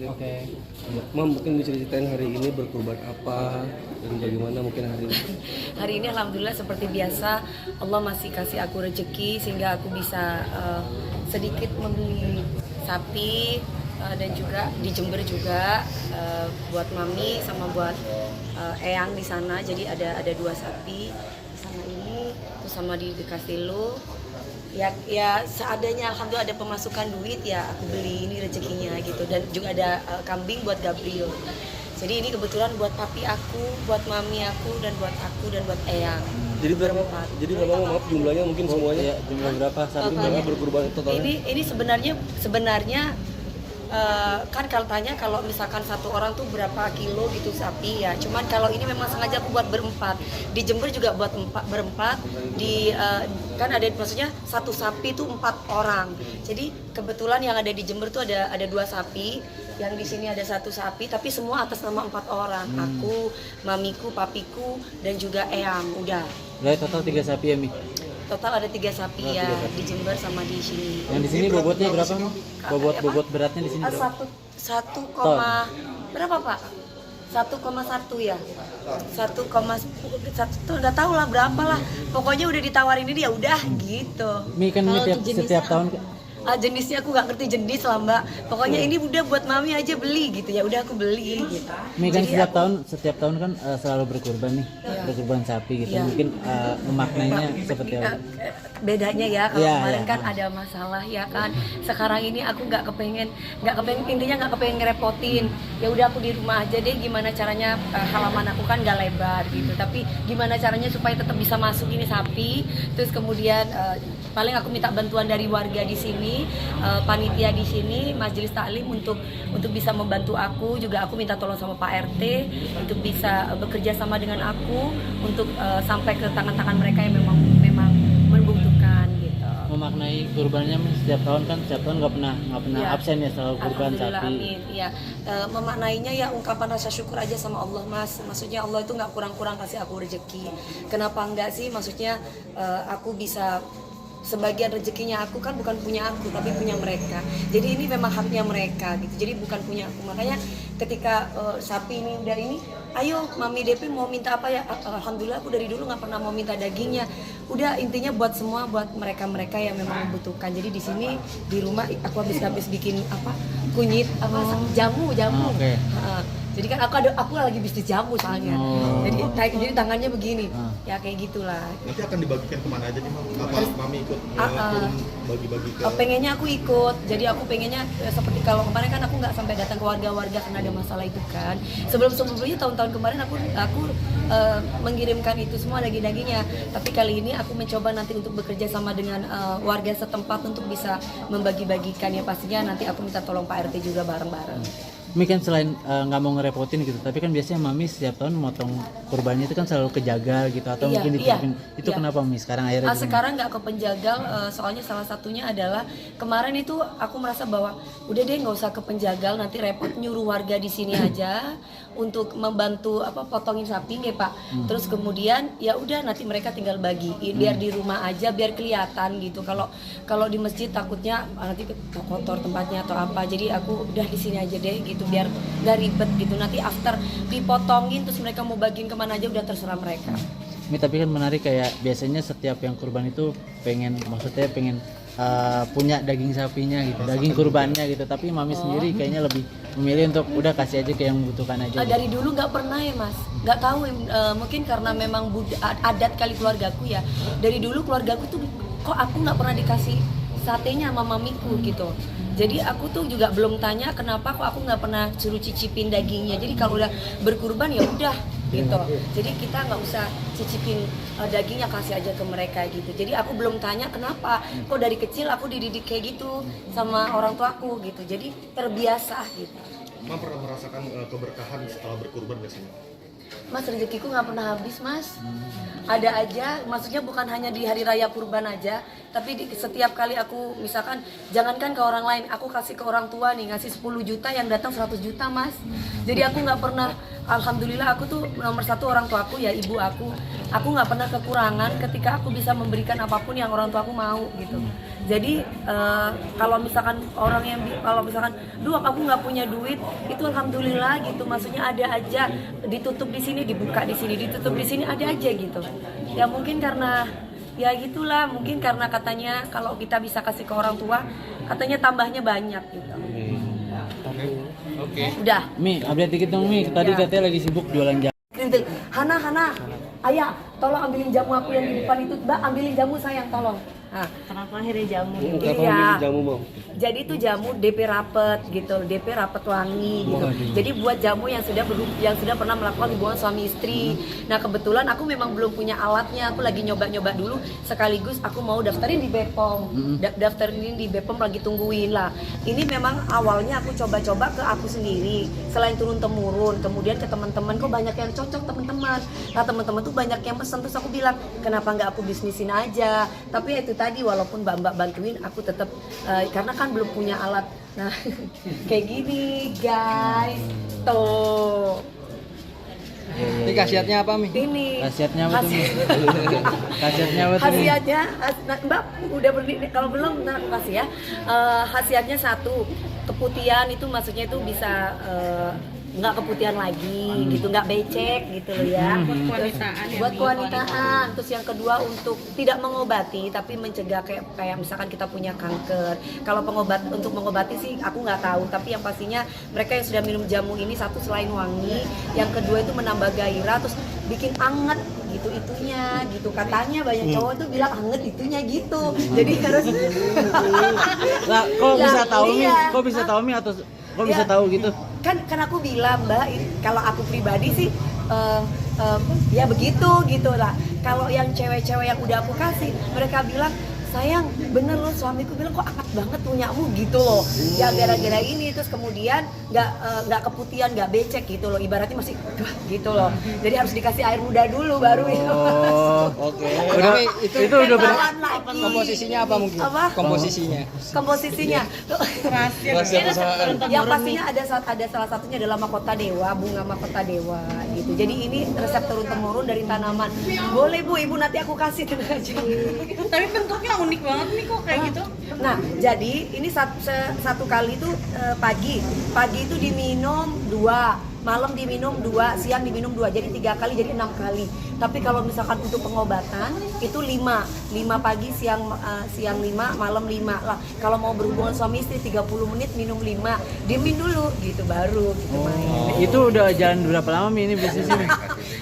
Oke. Mam, mungkin bisa diceritain hari ini berkurban apa dan bagaimana mungkin hari ini? Hari ini alhamdulillah seperti biasa Allah masih kasih aku rezeki sehingga aku bisa sedikit membeli sapi dan juga di Jember juga buat mami sama buat eyang di sana. Jadi ada 2 sapi di sana ini, terus sama di Kastilo. Ya seadanya alhamdulillah ada pemasukan duit ya aku beli ini rezekinya gitu, dan juga ada kambing buat Gabriel. Jadi ini kebetulan buat papi aku, buat mami aku, dan buat aku dan buat eyang. Jadi berapa? Jadi berapa, maaf jumlahnya mungkin semuanya? Ya, jumlah berapa sapi berapa berkurban totalnya? Ini sebenarnya kan kalau tanya kalau misalkan satu orang tuh berapa kilo gitu sapi ya. Cuman kalau ini memang sengaja aku buat berempat. Di Jember juga buat berempat. Kan ada maksudnya satu sapi itu 4 orang. Jadi kebetulan yang ada di Jember tuh ada 2 sapi. Yang di sini ada 1 sapi, tapi semua atas nama 4 orang. Aku, mamiku, papiku, dan juga eyang. Udah. Berarti total 3 sapi ya, Mi? Total ada 3 sapi ya di Jember sama di sini. Yang di sini bobotnya berapa? Bobot beratnya di sini berapa? Berapa Pak? 1,1 ya. 1,1 tuh nggak tahu lah berapa lah. Pokoknya udah ditawarin ini ya udah gitu. Mi kan setiap tahun jenisnya aku nggak ngerti jenis lah Mbak. Pokoknya ini udah buat mami aja beli gitu ya. Udah aku beli gitu. Mi kan setiap tahun kan selalu berkurban nih, berkurban sapi gitu. Mungkin memaknainya seperti apa? Bedanya ya kalau kemarin kan ada masalah ya kan. Sekarang ini aku nggak kepengen intinya nggak kepengen ngerepotin. Ya udah aku di rumah aja deh. Gimana caranya halaman aku kan nggak lebar gitu. Tapi gimana caranya supaya tetap bisa masuk ini sapi. Terus kemudian paling aku minta bantuan dari warga di sini, panitia di sini, majelis taklim untuk bisa membantu aku. Juga aku minta tolong sama Pak RT untuk bisa bekerja sama dengan aku untuk sampai ke tangan-tangan mereka yang memang membutuhkan gitu. Memaknai kurbannya setiap tahun nggak pernah absen ya selalu kurban sapi. Amin. Ya, memaknainya ya ungkapan rasa syukur aja sama Allah Mas. Maksudnya Allah itu nggak kurang-kurang kasih aku rezeki. Kenapa enggak sih? Maksudnya aku bisa sebagian rezekinya aku kan bukan punya aku tapi punya mereka. Jadi ini memang haknya mereka gitu. Jadi bukan punya aku. Makanya ketika sapi ini udah ini, ayo Mami DP mau minta apa ya? Alhamdulillah aku dari dulu nggak pernah mau minta dagingnya. Udah intinya buat semua buat mereka yang memang membutuhkan. Jadi di sini di rumah aku habis bikin kunyit jamu. Okay. Jadi kan aku lagi bisnis jamu soalnya. Jadi tangannya begini. Ya kayak gitulah. Nanti akan dibagikan kemana aja nih Mam? Apa Mami ikut turun bagi-bagi ke? Pengennya aku ikut. Jadi aku pengennya seperti kalau kemarin kan aku nggak sampai datang ke warga-warga karena ada masalah itu kan. Sebelumnya tahun-tahun kemarin aku mengirimkan itu semua daging-dagingnya. Tapi kali ini aku mencoba nanti untuk bekerja sama dengan warga setempat untuk bisa membagi-bagikan ya, pastinya nanti aku minta tolong Pak RT juga bareng-bareng. Mi kan selain nggak mau ngerepotin gitu, tapi kan biasanya Mami setiap tahun motong kurbannya itu kan selalu kejagal gitu atau mungkin ditutupin. Itu kenapa Mi sekarang akhirnya? Sekarang nggak ke penjagal, soalnya salah satunya adalah kemarin itu aku merasa bahwa udah deh nggak usah ke penjagal, nanti repot nyuruh warga di sini aja untuk membantu potongin sapi nih Pak. Terus kemudian ya udah nanti mereka tinggal bagiin biar di rumah aja biar kelihatan gitu. Kalau di masjid takutnya nanti kotor tempatnya atau apa. Jadi aku udah di sini aja deh gitu biar nggak ribet gitu. Nanti after dipotongin terus mereka mau bagiin kemana aja udah terserah mereka. Mi tapi kan menarik kayak biasanya setiap yang kurban itu pengen punya daging sapinya gitu, daging kurbannya gitu. Tapi Mami sendiri kayaknya lebih memilih untuk udah kasih aja ke yang membutuhkan aja. Dari dulu nggak pernah ya Mas, nggak tahu mungkin karena memang adat kali keluargaku ya. Dari dulu keluargaku tuh kok aku nggak pernah dikasih satenya sama mamiku gitu. Jadi aku tuh juga belum tanya kenapa kok aku nggak pernah suruh cicipin dagingnya. Jadi kalau udah berkurban ya udah gitu. Jadi kita nggak usah cicipin dagingnya, kasih aja ke mereka gitu. Jadi aku belum tanya kenapa kok dari kecil aku dididik kayak gitu sama orang tuaku gitu. Jadi terbiasa gitu. Mam pernah merasakan keberkahan setelah berkurban gak sih? Mas, rezekiku nggak pernah habis Mas. Ada aja, maksudnya bukan hanya di hari raya kurban aja, tapi setiap kali aku misalkan jangankan ke orang lain, aku kasih ke orang tua nih, ngasih 10 juta yang datang 100 juta Mas. Jadi aku nggak pernah, alhamdulillah aku tuh nomor satu orang tua aku ya ibu aku nggak pernah kekurangan ketika aku bisa memberikan apapun yang orang tua aku mau gitu. Jadi kalau misalkan kalau misalkan duh aku nggak punya duit, itu alhamdulillah gitu, maksudnya ada aja, ditutup di sini dibuka di sini, ditutup di sini ada aja gitu. Ya mungkin karena ya gitulah, mungkin karena katanya kalau kita bisa kasih ke orang tua katanya tambahnya banyak gitu. Oke. Udah. Mi, update dikit dong Mi. Tadi katanya lagi sibuk jualan jamu. Hana, ayah, tolong ambilin jamu aku yang di depan itu, Mbak, ambilin jamu sayang, tolong. Nah, Kenapa akhirnya jamu? Kenapa Iya. memilih jamu Mam? jadi itu jamu DP rapet gitu, DP rapet wangi gitu. Jadi buat jamu yang sudah pernah melakukan hubungan suami istri. Nah kebetulan aku memang belum punya alatnya, aku lagi nyoba-nyoba dulu. Sekaligus aku mau daftarin di Bepom, daftarin di Bepom lagi tungguin lah. Ini memang awalnya aku coba-coba ke aku sendiri, selain turun temurun, kemudian ke teman-teman, kok banyak yang cocok teman-teman. Nah teman-teman tuh banyak yang pesen, terus aku bilang kenapa nggak aku bisnisin aja. Tapi itu tadi walaupun mbak-mbak bantuin, aku tetap karena kan belum punya alat. Nah kayak gini guys, tuh Ini khasiatnya apa Mi? ini Khasiatnya apa tuh, Mi? khasiat- Khasiatnya apa tuh, Mi? khasiatnya Mbak udah berdiri, kalau belum nah aku kasih ya. Khasiatnya satu, keputihan itu maksudnya itu bisa nggak keputihan lagi gitu, nggak becek gitu loh ya. Buat kewanitaan. Terus yang kedua untuk tidak mengobati tapi mencegah kayak misalkan kita punya kanker. Kalau untuk mengobati sih aku nggak tahu, tapi yang pastinya mereka yang sudah minum jamu ini, satu selain wangi, yang kedua itu menambah gairah, terus bikin anget gitu itunya gitu, katanya banyak cowok tuh bilang anget itunya gitu. Jadi harus Lah, kok bisa tahu Mi? iya. Kok bisa tahu Mi atau kok bisa Ya. tahu gitu? kan aku bilang Mbak, kalau aku pribadi sih ya begitu gitu lah. Kalau yang cewek-cewek yang udah aku kasih, mereka bilang sayang bener loh, suamiku bilang kok anget banget punyamu gitu loh. Ya gara-gara ini, terus kemudian nggak keputihan, nggak becek gitu loh, ibaratnya masih gitu loh. Jadi harus dikasih air muda dulu baru itu. Oh, Oke. Udah, Tapi itu udah bener. Kawan lagi. komposisinya apa mungkin? Apa? Komposisinya. Rahasia perusahaan. Yang pastinya ada salah satunya adalah mahkota dewa, bunga mahkota dewa gitu. Jadi ini resep turun temurun dari tanaman. Boleh Bu, Ibu nanti aku kasih tenang aja. Tapi bentuknya unik banget nih kok kayak gitu. Nah, jadi ini satu kali itu pagi itu diminum 2, malam diminum 2, siang diminum 2, jadi 3 kali, jadi 6 kali. Tapi kalau misalkan untuk pengobatan itu 5 pagi, siang 5, malam 5 lah. Kalau mau berhubungan suami istri 30 menit minum 5, diemin dulu gitu baru gitu main. Itu udah jalan berapa lama Mi ini bisnisnya Mi?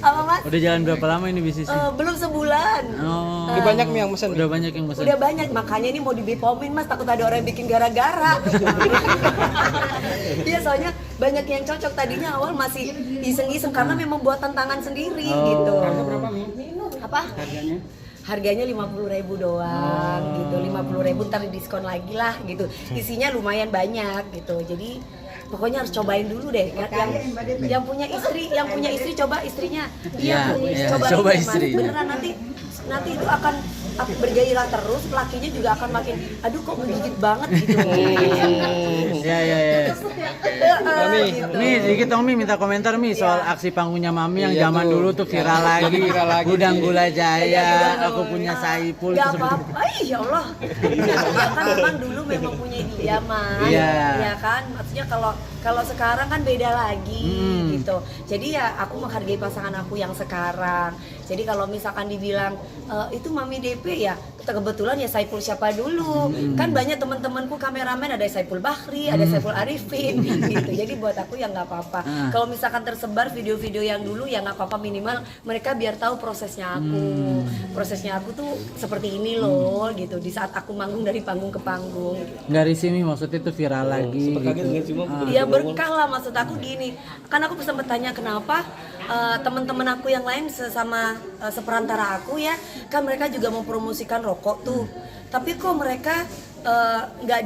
Apa Mas? Udah jalan berapa lama ini bisnisnya? Belum sebulan. Oh. Udah banyak Mi yang mesen. Udah banyak yang pesan. Udah banyak, makanya ini mau dibepomin Mas, takut ada orang yang bikin gara-gara. Iya, soalnya banyak yang cocok. Tadinya awal masih iseng-iseng karena memang buatan tangan sendiri gitu. Harga berapa Mi? Apa? Harganya 50.000 doang gitu, 50.000 ntar diskon lagi lah gitu. Isinya lumayan banyak gitu. Jadi pokoknya harus cobain dulu deh. Yang punya istri coba istrinya. Iya, coba coba Mas. istri. Beneran nanti itu akan bergairah terus, lakinya juga akan makin aduh kok menggigit banget gitu. Ya. Mami. Gitu. Mi, dikit dong Mi, minta komentar Mi soal aksi panggungnya Mami yang Iya zaman tuh. dulu tuh viral lagi. Lagi viral lagi. Gudang Gula Jaya, Iya, aku punya Saipul Gak itu seperti apa-apa, ya Allah. Ya kan memang dulu memang punya dia Mas. Iya. Ya kan, maksudnya kalau sekarang kan beda lagi gitu. Jadi ya aku menghargai pasangan aku yang sekarang. Jadi kalau misalkan dibilang itu Mami DP ya, kebetulan ya Saipul siapa dulu. Kan banyak teman-temanku kameramen, ada Saipul Bahri, ada Saipul Arifin gitu. Jadi buat aku ya nggak apa-apa. Kalau misalkan tersebar video-video yang dulu ya nggak apa-apa, minimal mereka biar tahu prosesnya aku. Prosesnya aku tuh seperti ini loh gitu. Di saat aku manggung dari panggung ke panggung. Gitu. nggak risih Mi, maksudnya itu viral lagi Sempat kaget gitu. nggak sih Mam? Ya berkah lah, maksud aku gini. Kan aku sempat tanya kenapa teman-teman aku yang lain sesama seperantara aku ya, kan mereka juga mempromosikan rokok tuh. Tapi kok mereka nggak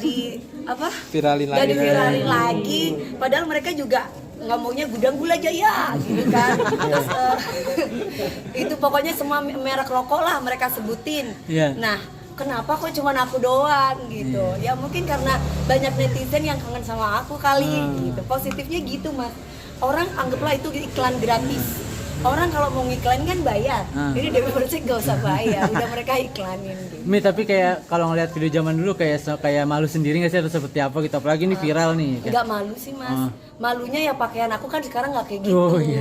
di apa? Viralin Nggak lagi. diviralin lagi. Padahal mereka juga ngomongnya Gudang Gula Jaya gitu kan. Terus itu pokoknya semua merek rokok lah mereka sebutin. Iya. Nah, kenapa kok cuman aku doang gitu. Ya mungkin karena banyak netizen yang kangen sama aku kali gitu. Positifnya gitu Mas. Orang anggaplah itu iklan gratis. Orang kalau mau ngiklan kan bayar. Ini Dewi Persik gak usah bayar, udah mereka iklanin gitu. Mi, tapi kayak kalau ngeliat video zaman dulu kayak malu sendiri nggak sih atau seperti apa gitu, apalagi ini viral nih. Nggak malu sih Mas. Malunya ya pakaian aku kan sekarang nggak kayak gitu. Oh, iya,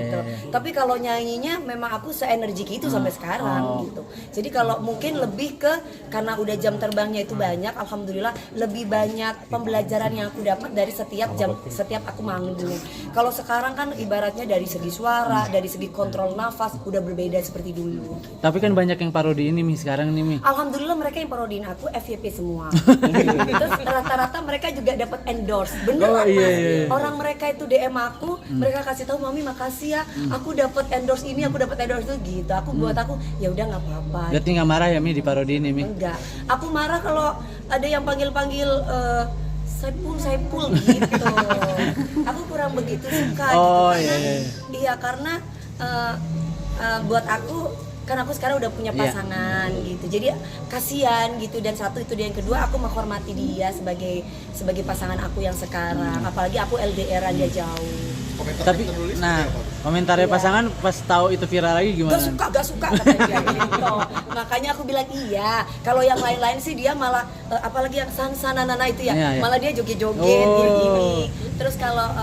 gitu. Tapi kalau nyanyinya memang aku se-energik itu sampai sekarang gitu. Jadi kalau mungkin lebih ke karena udah jam terbangnya itu banyak, alhamdulillah lebih banyak pembelajaran yang aku dapat dari setiap aku manggung. Kalau sekarang kan ibaratnya dari segi suara, dari segi kontrol nafas udah berbeda seperti dulu. Tapi kan banyak yang parodi ini Mi sekarang nih Mi. Alhamdulillah mereka yang parodiin aku FYP semua. Terus rata-rata mereka juga dapat endorse. Bener Mas. Iya. Orang mereka itu DM aku, mereka kasih tahu Mami makasih ya, aku dapat endorse ini, aku dapat endorse itu gitu. Aku buat aku ya udah nggak apa-apa. Berarti nggak marah ya Mi di parodi ini Mi? Enggak. Aku marah kalau ada yang panggil-panggil Saipul gitu. Aku kurang begitu suka Oh, gitu. iya. Iya karena buat aku kan aku sekarang udah punya pasangan gitu, jadi kasihan gitu. Dan satu itu, dan yang kedua aku menghormati dia sebagai pasangan aku yang sekarang, apalagi aku LDR dia jauh. Tapi nah komentarnya pasangan pas tahu itu viral lagi gimana? Gak suka katanya dia gitu. Makanya aku bilang iya. Kalau yang lain-lain sih dia malah apalagi yang Sansanana itu ya, Iya. malah dia joget-joget gini. Terus kalau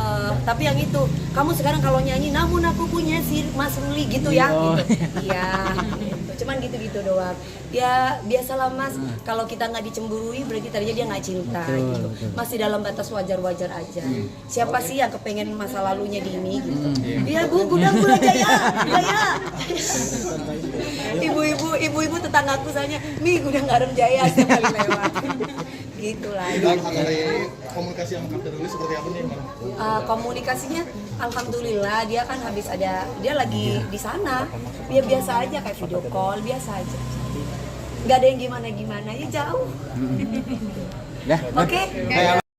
tapi yang itu, kamu sekarang kalau nyanyi namun aku punya si Mas Ruli gitu ya gitu. Iya. Gitu. Cuman gitu-gitu doang. Ya biasalah Mas, kalau kita nggak dicemburui berarti tadinya dia nggak cinta gitu. Masih dalam batas wajar-wajar aja. Siapa sih yang kepengen masa lalunya di ini gitu. Iya Bu, gudang gula jaya. Ibu-ibu tetanggaku soalnya, "Mi, gudang garam jaya setiap kali lewat." Gitu lah. Dan dari komunikasi sama Kak Ruli seperti apa nih Mam? Komunikasinya alhamdulillah dia kan dia lagi di sana. Dia biasa aja kayak video call, biasa aja. Nggak ada yang gimana-gimana, ya jauh. Dah. Oke.